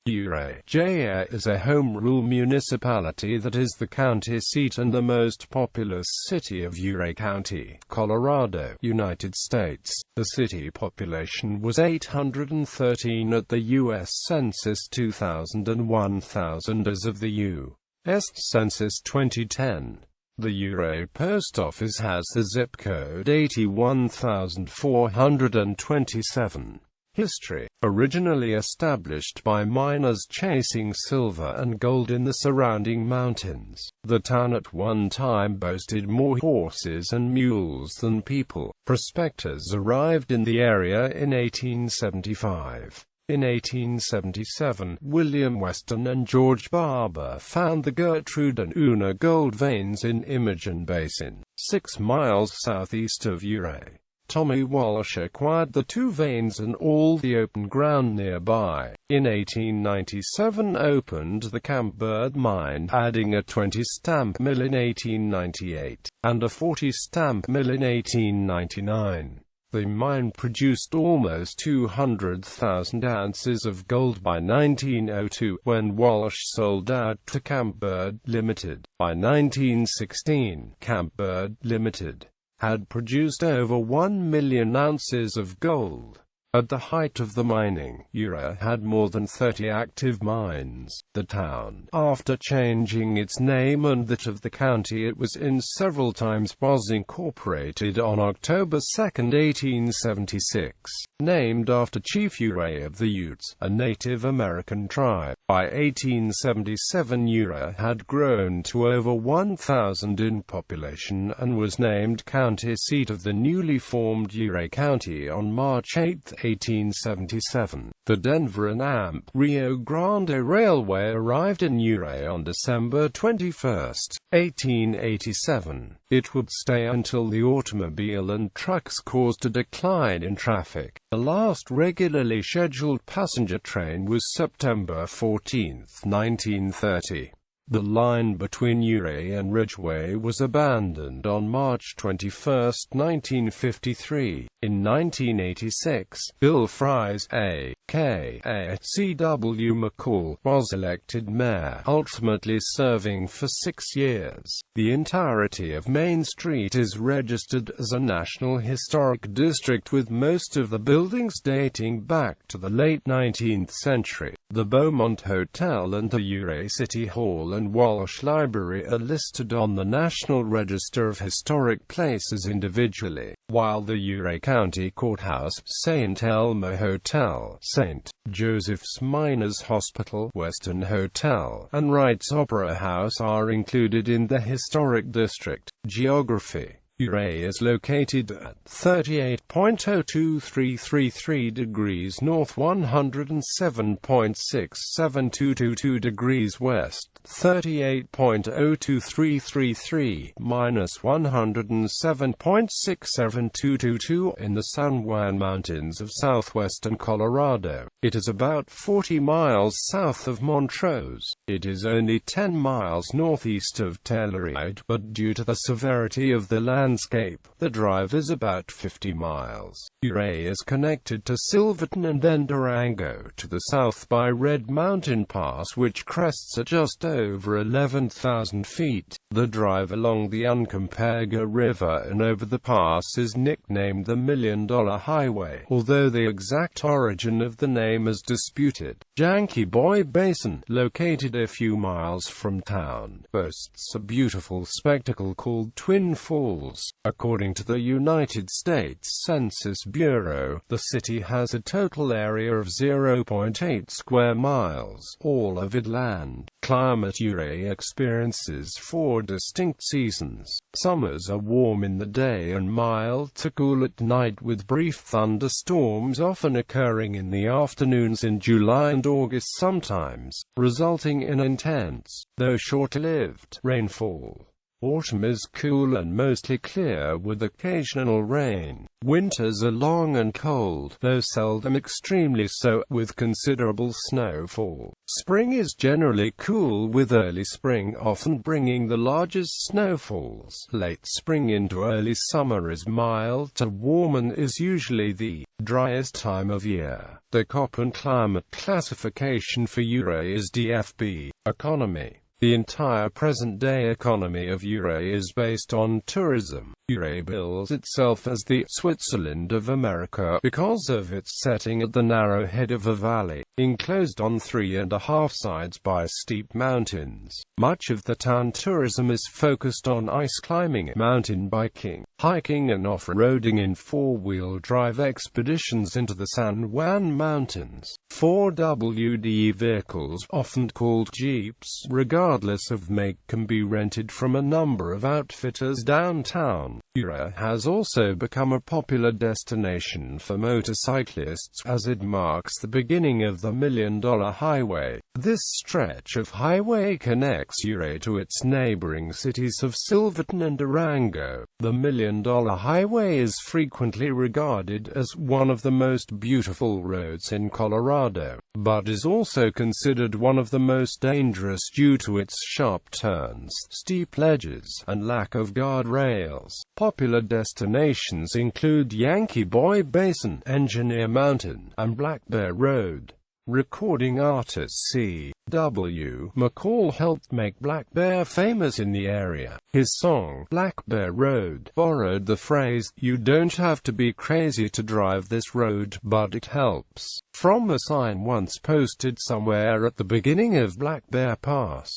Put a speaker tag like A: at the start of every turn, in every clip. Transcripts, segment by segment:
A: Ouray, ʻjʊəreɪ is a home rule municipality that is the county seat and the most populous city of Ouray County, Colorado, United States. The city population was 813 at the U.S. Census 2000 and 1,000 as of the U.S. Census 2010. The Ouray post office has the zip code 81427. History. Originally established by miners chasing silver and gold in the surrounding mountains, the town at one time boasted more horses and mules than people. Prospectors arrived in the area in 1875. In 1877, William Weston and George Barber found the Gertrude and Una gold veins in Imogen Basin, 6 miles southeast of Ouray. Tommy Walsh acquired the two veins and all the open ground nearby. In 1897 opened the Campbird mine, adding a 20-stamp mill in 1898, and a 40-stamp mill in 1899. The mine produced almost 200,000 ounces of gold by 1902, when Walsh sold out to Campbird Limited. By 1916, Campbird Limited had produced over 1 million ounces of gold. At the height of the mining, Ouray had more than 30 active mines. The town, after changing its name and that of the county it was in several times, was incorporated on October 2, 1876, named after Chief Ouray of the Utes, a Native American tribe. By 1877 Ouray had grown to over 1,000 in population and was named county seat of the newly formed Ouray County on March 8, 1877. The Denver and Amp Rio Grande Railway arrived in Ouray on December 21, 1887. It would stay until the automobile and trucks caused a decline in traffic. The last regularly scheduled passenger train was September 14, 1930. The line between Ouray and Ridgeway was abandoned on March 21, 1953. In 1986, Bill Fries, a.k.a. C.W. McCall, was elected mayor, ultimately serving for 6 years. The entirety of Main Street is registered as a National Historic District, with most of the buildings dating back to the late 19th century. The Beaumont Hotel and the Ouray City Hall and Walsh Library are listed on the National Register of Historic Places individually, while the Ouray County Courthouse, St. Elmo Hotel, St. Joseph's Miners Hospital, Western Hotel, and Wright's Opera House are included in the historic district. Geography. Ouray is located at 38.02333 degrees north, 107.67222 degrees west, 38.02333 minus 107.67222 in the San Juan Mountains of southwestern Colorado. It is about 40 miles south of Montrose. It is only 10 miles northeast of Telluride, but due to the severity of the landscape, the drive is about 50 miles. Ouray is connected to Silverton and then Durango to the south by Red Mountain Pass, which crests at just over 11,000 feet. The drive along the Uncompahgre River and over the pass is nicknamed the $1 Million Highway, although the exact origin of the name is disputed. Yankee Boy Basin, located a few miles from town, boasts a beautiful spectacle called Twin Falls. According to the United States Census Bureau, the city has a total area of 0.8 square miles, all of it land. Climate. Ouray experiences 4 distinct seasons. Summers are warm in the day and mild to cool at night, with brief thunderstorms often occurring in the afternoons in July and August sometimes, resulting in intense, though short-lived, rainfall. Autumn is cool and mostly clear with occasional rain. Winters are long and cold, though seldom extremely so, with considerable snowfall. Spring is generally cool with early spring often bringing the largest snowfalls. Late spring into early summer is mild to warm and is usually the driest time of year. The Köppen climate classification for Ouray is DFB. Economy. The entire present-day economy of Ouray is based on tourism. Ouray bills itself as the Switzerland of America because of its setting at the narrow head of a valley, enclosed on 3.5 sides by steep mountains. Much of the town tourism is focused on ice climbing, mountain biking, hiking and off-roading in four-wheel drive expeditions into the San Juan Mountains. 4WD vehicles, often called Jeeps, regardless of make, can be rented from a number of outfitters downtown. Ouray has also become a popular destination for motorcyclists, as it marks the beginning of the $1 Million Highway. This stretch of highway connects Ouray to its neighboring cities of Silverton and Durango. The $1 Million Highway is frequently regarded as one of the most beautiful roads in Colorado, but is also considered one of the most dangerous due to its sharp turns, steep ledges, and lack of guardrails. Popular destinations include Yankee Boy Basin, Engineer Mountain, and Black Bear Road. Recording artist C.W. McCall helped make Black Bear famous in the area. His song, Black Bear Road, borrowed the phrase, "You don't have to be crazy to drive this road, but it helps," from a sign once posted somewhere at the beginning of Black Bear Pass.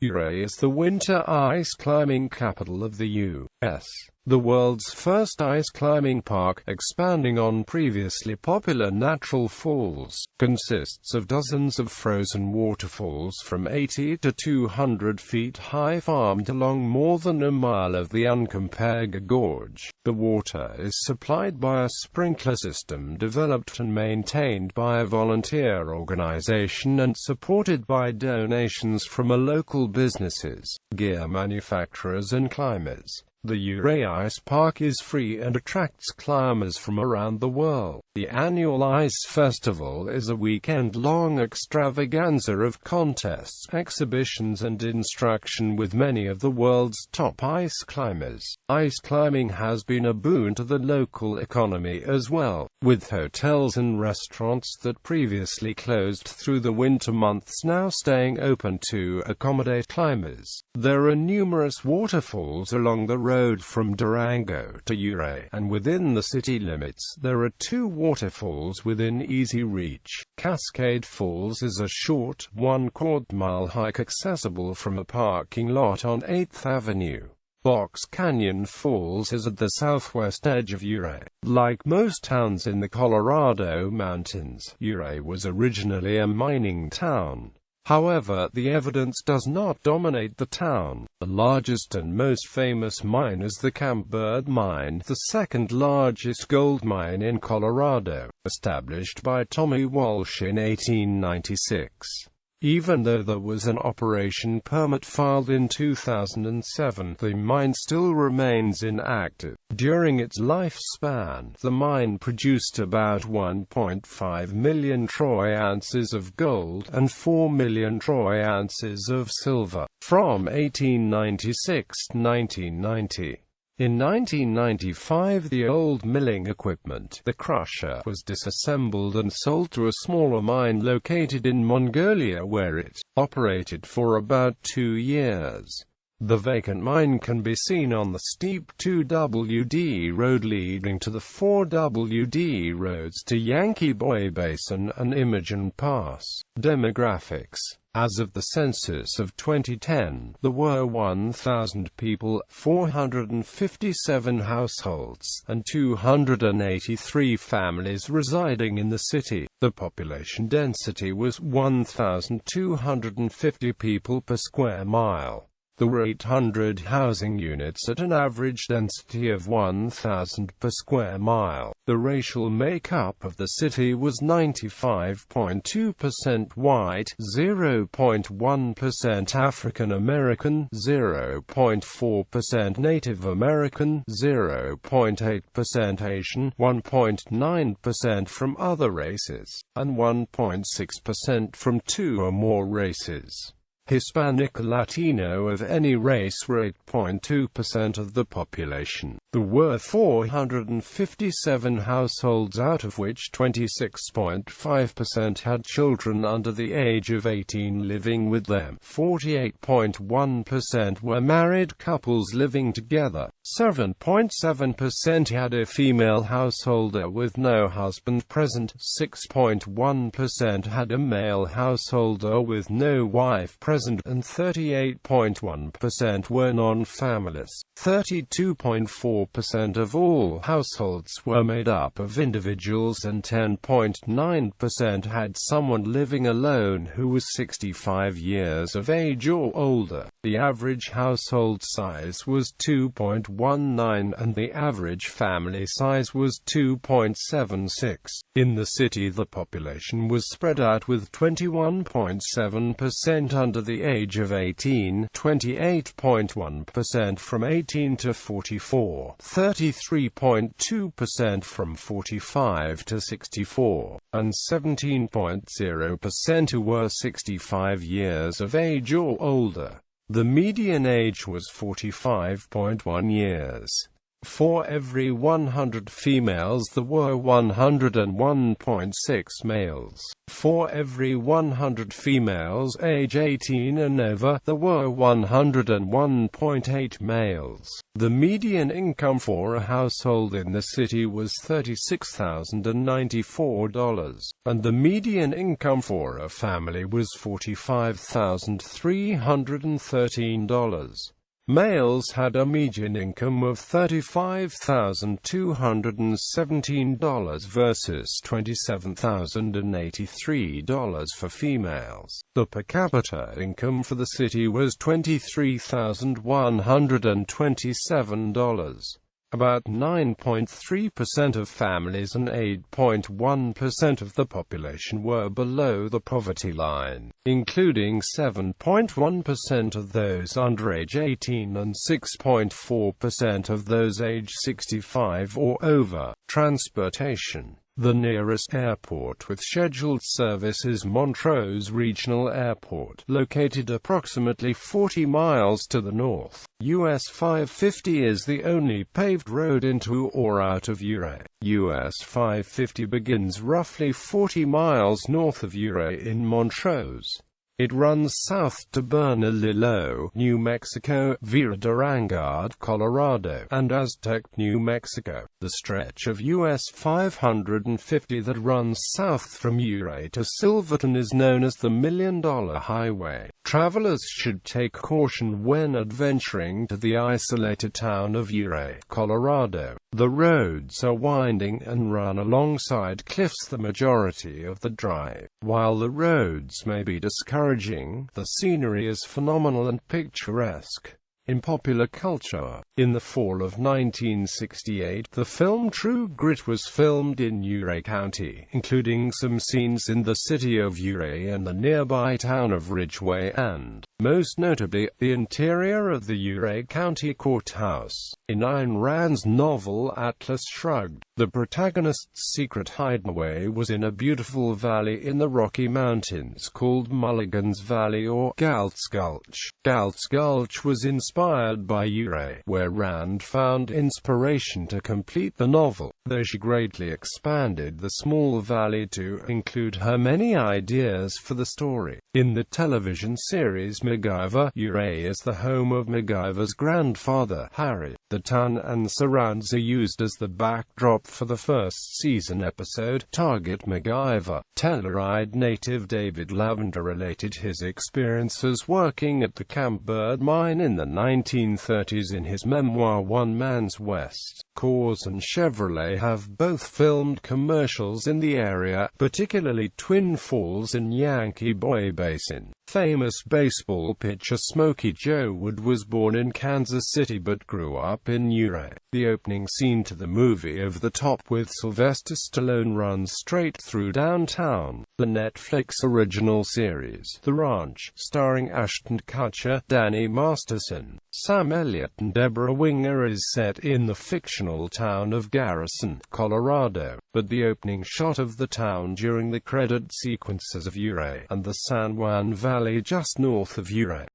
A: Ouray is the winter ice climbing capital of the U.S. The world's first ice climbing park, expanding on previously popular natural falls, consists of dozens of frozen waterfalls from 80 to 200 feet high farmed along more than a mile of the Uncompahgre Gorge. The water is supplied by a sprinkler system developed and maintained by a volunteer organization and supported by donations from local businesses, gear manufacturers and climbers. The Ouray Ice Park is free and attracts climbers from around the world. The annual Ice Festival is a weekend-long extravaganza of contests, exhibitions and instruction with many of the world's top ice climbers. Ice climbing has been a boon to the local economy as well, with hotels and restaurants that previously closed through the winter months now staying open to accommodate climbers. There are numerous waterfalls along the road from Durango to Ouray, and within the city limits, there are 2 waterfalls within easy reach. Cascade Falls is a short, 1/4-mile hike accessible from a parking lot on 8th Avenue. Box Canyon Falls is at the southwest edge of Ouray. Like most towns in the Colorado Mountains, Ouray was originally a mining town. However, the evidence does not dominate the town. The largest and most famous mine is the Campbird Mine, the second largest gold mine in Colorado, established by Tommy Walsh in 1896. Even though there was an operation permit filed in 2007, the mine still remains inactive. During its lifespan, the mine produced about 1.5 million troy ounces of gold and 4 million troy ounces of silver, from 1896 to 1990. In 1995 the old milling equipment, the crusher, was disassembled and sold to a smaller mine located in Mongolia where it operated for about 2 years. The vacant mine can be seen on the steep 2WD road leading to the 4WD roads to Yankee Boy Basin and Imogen Pass. Demographics. As of the census of 2010, there were 1,000 people, 457 households, and 283 families residing in the city. The population density was 1,250 people per square mile. There were 800 housing units at an average density of 1,000 per square mile. The racial makeup of the city was 95.2% white, 0.1% African American, 0.4% Native American, 0.8% Asian, 1.9% from other races, and 1.6% from two or more races. Hispanic or Latino of any race were 8.2% of the population. There were 457 households, out of which 26.5% had children under the age of 18 living with them. 48.1% were married couples living together. 7.7% had a female householder with no husband present. 6.1% had a male householder with no wife present, and 38.1% were non-families. 32.4% of all households were made up of individuals, and 10.9% had someone living alone who was 65 years of age or older. The average household size was 2.19, and the average family size was 2.76. In the city, the population was spread out, with 21.7% under the age of 18, 28.1% from 18 to 44, 33.2% from 45 to 64, and 17.0% who were 65 years of age or older. The median age was 45.1 years. For every 100 females there were 101.6 males. For every 100 females age 18 and over, there were 101.8 males. The median income for a household in the city was $36,094, and the median income for a family was $45,313. Males had a median income of $35,217 versus $27,083 for females. The per capita income for the city was $23,127. About 9.3% of families and 8.1% of the population were below the poverty line, including 7.1% of those under age 18 and 6.4% of those age 65 or over. Transportation. The nearest airport with scheduled service is Montrose Regional Airport, located approximately 40 miles to the north. US 550 is the only paved road into or out of Ouray. US 550 begins roughly 40 miles north of Ouray in Montrose. It runs south to Bernalillo, New Mexico, via Durangard, Colorado, and Aztec, New Mexico. The stretch of US 550 that runs south from Ouray to Silverton is known as the $1 Million Highway. Travelers should take caution when adventuring to the isolated town of Ouray, Colorado. The roads are winding and run alongside cliffs the majority of the drive. While the roads may be discouraging, the scenery is phenomenal and picturesque. In popular culture, in the fall of 1968, the film True Grit was filmed in Ouray County, including some scenes in the city of Ouray and the nearby town of Ridgway and, most notably, the interior of the Ouray County Courthouse. In Ayn Rand's novel Atlas Shrugged, the protagonist's secret hideaway was in a beautiful valley in the Rocky Mountains called Mulligan's Valley or Galt's Gulch. Galt's Gulch was inspired by Ouray, where Rand found inspiration to complete the novel, though she greatly expanded the small valley to include her many ideas for the story. In the television series MacGyver, Ouray is the home of MacGyver's grandfather, Harry. The town and surrounds are used as the backdrop for the first season episode, Target MacGyver. Telluride native David Lavender related his experiences working at the Camp Bird mine in the 1930s in his memoir One Man's West. Coors and Chevrolet have both filmed commercials in the area, particularly Twin Falls and Yankee Boy Basin. Famous baseball pitcher Smokey Joe Wood was born in Kansas City but grew up in Ouray. The opening scene to the movie Over the Top with Sylvester Stallone runs straight through downtown. The Netflix original series The Ranch, starring Ashton Kutcher, Danny Masterson, Sam Elliott and Deborah Winger, is set in the fictional town of Garrison, Colorado, but the opening shot of the town during the credit sequences of Ouray and the San Juan Valley just north of Ouray.